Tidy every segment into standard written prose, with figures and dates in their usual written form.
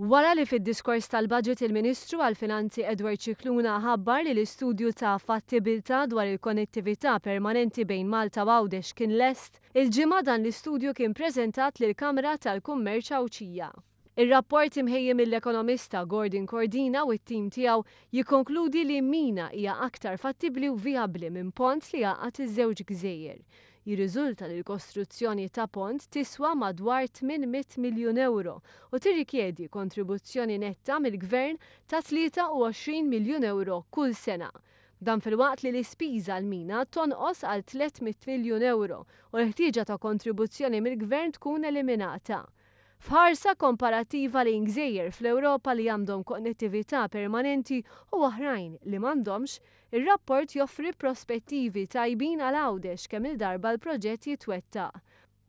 Wara li fid-diskors tal-Baġit il-Ministru għall-Finanzi Edward Scicluna ħabbar li l-istudju ta' fattibilità dwar il-konnettività permanenti bejn Malta u Għawdex kien lest, il-ġimgħa dan l-istudju kien ppreżentat lill-Kamra tal-Kummerċ Awċija. Ir-rapport imħejjem mill-ekonomista Gordon Cordina u t-tim tiegħu jikkonkludi li mina hija aktar fattibbli u vijabbli minn pont li jgħaqqad iż-żewġ gżejjer. Jirriżulta li l-kostruzzjoni ta' pont tiswa madwar 800 miljun euro u tirrikjedi kontribuzzjoni netta mill-Gvern ta' 23 miljun euro kull sena. Dan filwaqt li l-ispiża l-mina tonqos għal 300 miljun euro u l-ħtieġa ta' kontribuzzjoni mill-Gvern tkun eliminata. F'ħarsa komparattiva lejn gżejjer fl-Ewropa li għandhom konnettività permanenti u oħrajn li m'għandhomx, ir-rapport joffri prospettivi tajbin għal Għawdex kemm il-darba l-proġett jitwettaq.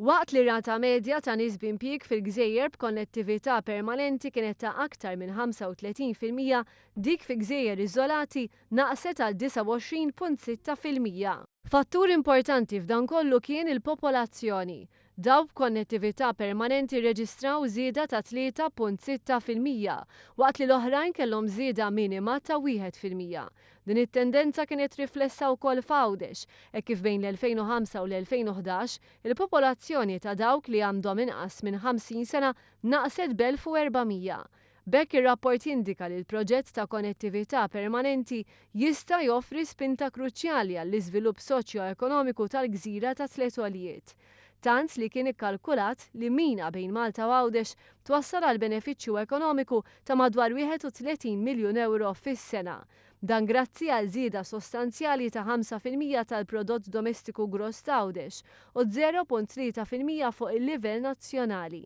Waqt li rata medja ta' nies b'impjieg fil-gżejjer b'konnettività permanenti kienet ta' aktar minn 35%, dik fi gżejjer iżolati naqset għal 29.6%. Fattur importanti f'dan kollu kien il-popolazzjoni. Daw b'konnettività permanenti rreġistraw żieda ta' 3.6%, waqt li l-oħrajn kellhom żieda minima ta' 1%. Din it-tendenza kienet riflessa wkoll f'Għawdex, hekk kif bejn l-2005 u l-2011 il-popolazzjoni ta' dawk li għandhom inqas minn 50 sena naqset b'1400. B'hekk ir-rapport jindika li l-proġett ta' konnettività permanenti jista' joffri spinta kruċjali għall-iżvilupp soċjo-ekonomiku tal-gżira ta' tliet għoljiet. Tant li kien ikkalkulat li mina bejn Malta u Għawdex twassal għal benefiċċju ekonomiku ta' madwar 31 miljun euro fis-sena. Dan grazzi għal żieda sostanzjali ta' 5% tal-prodott domestiku gross ta' Għawdex u 0.3% fuq il-livell nazzjonali.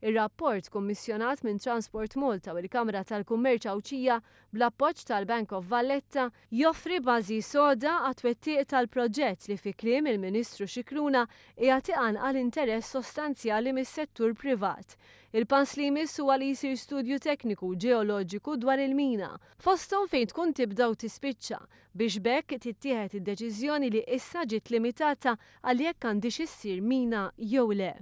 Ir-rapport kummissjonat minn Transport Malta u l-Kamra tal-Kummerċ Awċija bl-appoġġ tal-Bank of Valletta joffri bażi soda għat-twettiq tal-proġett li fi kliem il-Ministru Scicluna qiegħed iqanqal interess sostanzjali mis-settur privat. Il-pass li jmiss huwa li jsir studju tekniku ġeoloġiku dwar il-mina, fosthom fejn tkun tibda u tispiċċa biex b'hekk tittieħed id-deċiżjoni li issa ġiet limitata għal jekk għandix issir mina jew le.